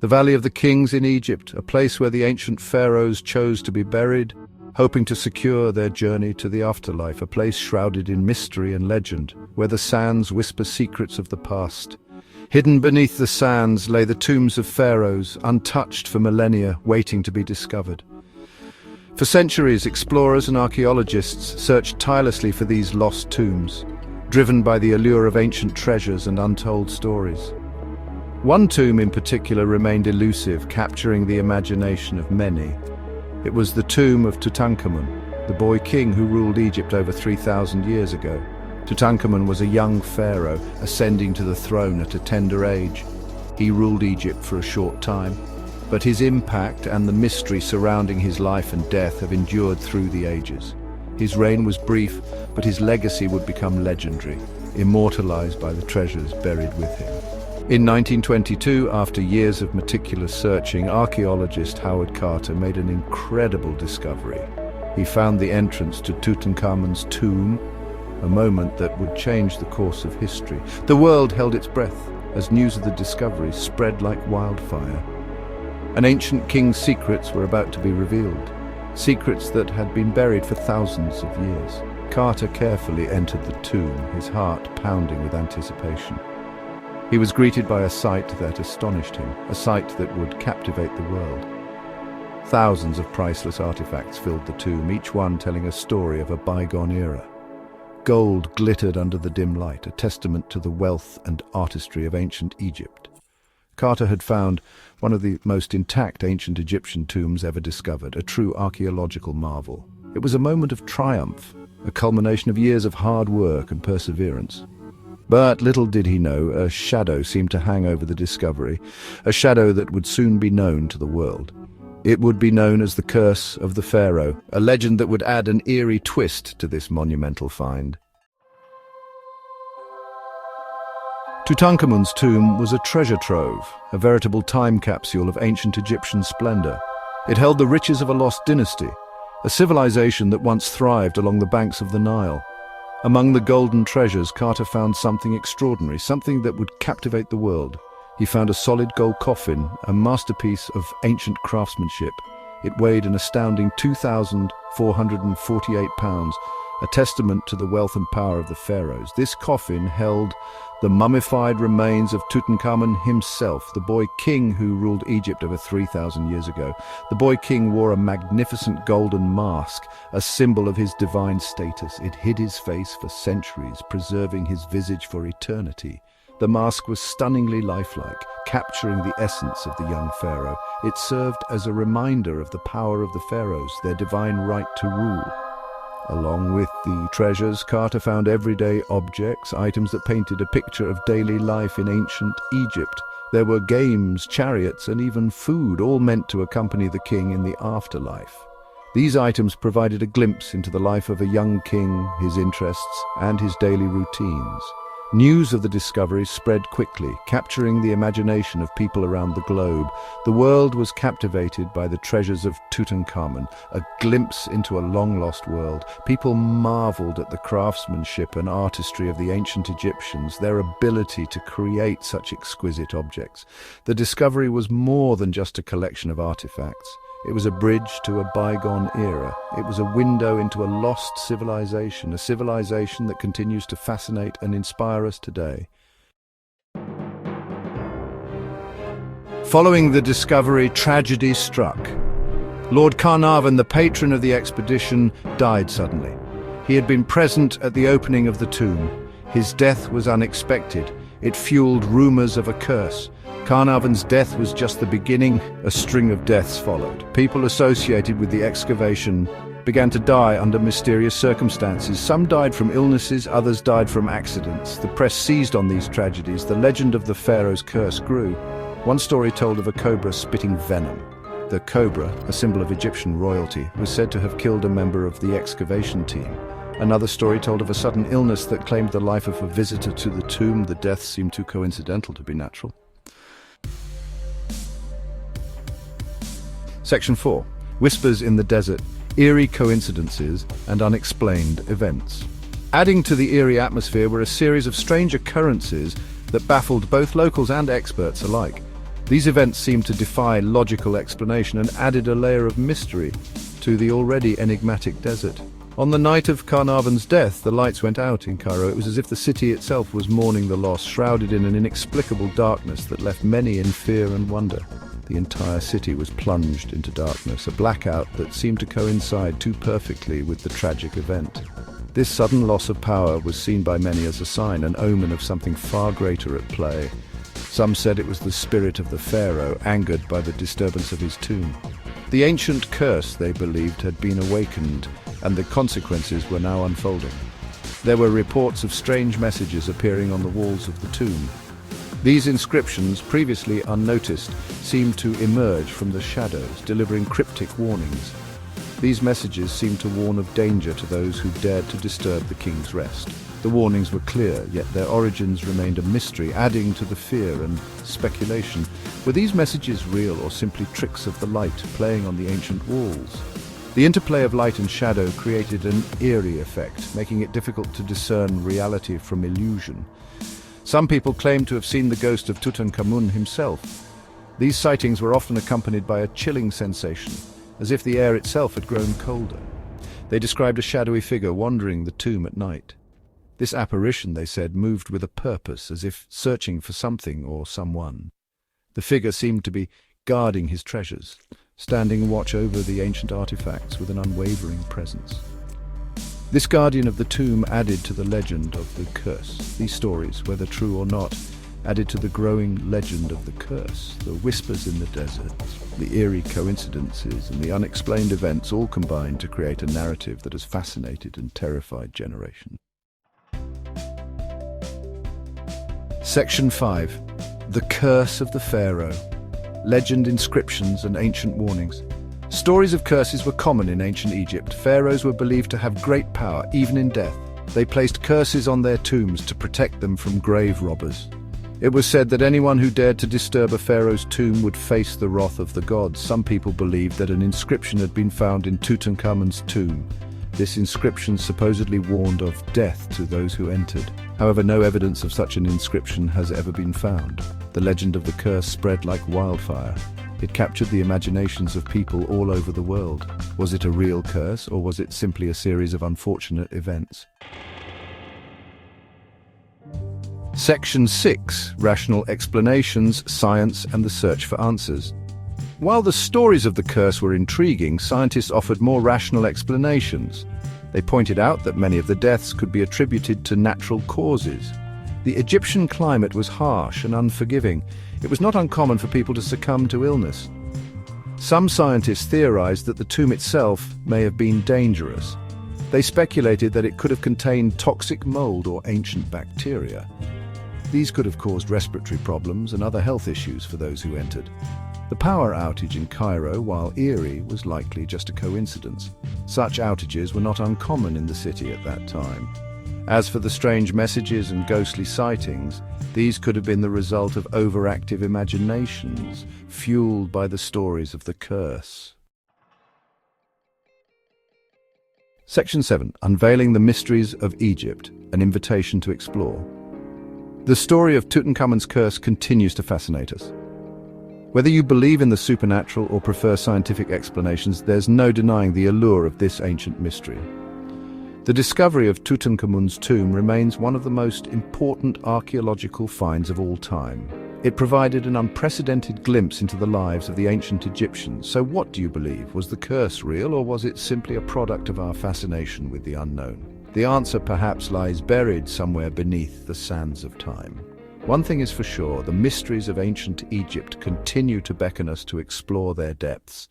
The Valley of the Kings in Egypt, a place where the ancient pharaohs chose to be buried, hoping to secure their journey to the afterlife, a place shrouded in mystery and legend, where the sands whisper secrets of the past. Hidden beneath the sands lay the tombs of pharaohs, untouched for millennia, waiting to be discovered. For centuries, explorers and archaeologists searched tirelessly for these lost tombs, driven by the allure of ancient treasures and untold stories. One tomb in particular remained elusive, capturing the imagination of many. It was the tomb of Tutankhamun, the boy king who ruled Egypt over 3,000 years ago. Tutankhamun was a young pharaoh, ascending to the throne at a tender age. He ruled Egypt for a short time, but his impact and the mystery surrounding his life and death have endured through the ages. His reign was brief, but his legacy would become legendary, immortalized by the treasures buried with him. In 1922, after years of meticulous searching, archaeologist Howard Carter made an incredible discovery. He found the entrance to Tutankhamun's tomb, a moment that would change the course of history. The world held its breath as news of the discovery spread like wildfire. An ancient king's secrets were about to be revealed, secrets that had been buried for thousands of years. Carter carefully entered the tomb, his heart pounding with anticipation. He was greeted by a sight that astonished him, a sight that would captivate the world. Thousands of priceless artifacts filled the tomb, each one telling a story of a bygone era. Gold glittered under the dim light, a testament to the wealth and artistry of ancient Egypt. Carter had found one of the most intact ancient Egyptian tombs ever discovered, a true archaeological marvel. It was a moment of triumph, a culmination of years of hard work and perseverance. But little did he know, a shadow seemed to hang over the discovery, a shadow that would soon be known to the world. It would be known as the Curse of the Pharaoh, a legend that would add an eerie twist to this monumental find. Tutankhamun's tomb was a treasure trove, a veritable time capsule of ancient Egyptian splendor. It held the riches of a lost dynasty, a civilization that once thrived along the banks of the Nile. Among the golden treasures, Carter found something extraordinary, something that would captivate the world. He found a solid gold coffin, a masterpiece of ancient craftsmanship. It weighed an astounding 2,448 pounds, a testament to the wealth and power of the pharaohs. This coffin held the mummified remains of Tutankhamun himself, the boy king who ruled Egypt over 3,000 years ago. The boy king wore a magnificent golden mask, a symbol of his divine status. It hid his face for centuries, preserving his visage for eternity. The mask was stunningly lifelike, capturing the essence of the young pharaoh. It served as a reminder of the power of the pharaohs, their divine right to rule. Along with the treasures, Carter found everyday objects, items that painted a picture of daily life in ancient Egypt. There were games, chariots, and even food, all meant to accompany the king in the afterlife. These items provided a glimpse into the life of a young king, his interests, and his daily routines. News of the discovery spread quickly, capturing the imagination of people around the globe. The world was captivated by the treasures of Tutankhamun, a glimpse into a long-lost world. People marveled at the craftsmanship and artistry of the ancient Egyptians, their ability to create such exquisite objects. The discovery was more than just a collection of artifacts. It was a bridge to a bygone era. It was a window into a lost civilization, a civilization that continues to fascinate and inspire us today. Following the discovery, tragedy struck. Lord Carnarvon, the patron of the expedition, died suddenly. He had been present at the opening of the tomb. His death was unexpected. It fueled rumors of a curse. Carnarvon's death was just the beginning. A string of deaths followed. People associated with the excavation began to die under mysterious circumstances. Some died from illnesses, others died from accidents. The press seized on these tragedies. The legend of the Pharaoh's curse grew. One story told of a cobra spitting venom. The cobra, a symbol of Egyptian royalty, was said to have killed a member of the excavation team. Another story told of a sudden illness that claimed the life of a visitor to the tomb. The deaths seemed too coincidental to be natural. Section 4. Whispers in the Desert, Eerie Coincidences and Unexplained Events. Adding to the eerie atmosphere were a series of strange occurrences that baffled both locals and experts alike. These events seemed to defy logical explanation and added a layer of mystery to the already enigmatic desert. On the night of Carnarvon's death, the lights went out in Cairo. It was as if the city itself was mourning the loss, shrouded in an inexplicable darkness that left many in fear and wonder. The entire city was plunged into darkness, a blackout that seemed to coincide too perfectly with the tragic event. This sudden loss of power was seen by many as a sign, an omen of something far greater at play. Some said it was the spirit of the Pharaoh, angered by the disturbance of his tomb. The ancient curse, they believed, had been awakened, and the consequences were now unfolding. There were reports of strange messages appearing on the walls of the tomb. These inscriptions, previously unnoticed, seemed to emerge from the shadows, delivering cryptic warnings. These messages seemed to warn of danger to those who dared to disturb the king's rest. The warnings were clear, yet their origins remained a mystery, adding to the fear and speculation. Were these messages real or simply tricks of the light playing on the ancient walls? The interplay of light and shadow created an eerie effect, making it difficult to discern reality from illusion. Some people claimed to have seen the ghost of Tutankhamun himself. These sightings were often accompanied by a chilling sensation, as if the air itself had grown colder. They described a shadowy figure wandering the tomb at night. This apparition, they said, moved with a purpose, as if searching for something or someone. The figure seemed to be guarding his treasures, standing watch over the ancient artifacts with an unwavering presence. This guardian of the tomb added to the legend of the curse. These stories, whether true or not, added to the growing legend of the curse. The whispers in the desert, the eerie coincidences, and the unexplained events all combined to create a narrative that has fascinated and terrified generations. Section 5. The Curse of the Pharaoh. Legend, inscriptions, and ancient warnings. Stories of curses were common in ancient Egypt. Pharaohs were believed to have great power, even in death. They placed curses on their tombs to protect them from grave robbers. It was said that anyone who dared to disturb a pharaoh's tomb would face the wrath of the gods. Some people believed that an inscription had been found in Tutankhamun's tomb. This inscription supposedly warned of death to those who entered. However, no evidence of such an inscription has ever been found. The legend of the curse spread like wildfire. It captured the imaginations of people all over the world. Was it a real curse, or was it simply a series of unfortunate events? Section 6. Rational explanations, science, and the search for answers. While the stories of the curse were intriguing, scientists offered more rational explanations. They pointed out that many of the deaths could be attributed to natural causes. The Egyptian climate was harsh and unforgiving. It was not uncommon for people to succumb to illness. Some scientists theorized that the tomb itself may have been dangerous. They speculated that it could have contained toxic mold or ancient bacteria. These could have caused respiratory problems and other health issues for those who entered. The power outage in Cairo, while eerie, was likely just a coincidence. Such outages were not uncommon in the city at that time. As for the strange messages and ghostly sightings, these could have been the result of overactive imaginations, fueled by the stories of the curse. Section 7. Unveiling the Mysteries of Egypt, an invitation to explore. The story of Tutankhamun's curse continues to fascinate us. Whether you believe in the supernatural or prefer scientific explanations, there's no denying the allure of this ancient mystery. The discovery of Tutankhamun's tomb remains one of the most important archaeological finds of all time. It provided an unprecedented glimpse into the lives of the ancient Egyptians. So what do you believe? Was the curse real, or was it simply a product of our fascination with the unknown? The answer perhaps lies buried somewhere beneath the sands of time. One thing is for sure, the mysteries of ancient Egypt continue to beckon us to explore their depths.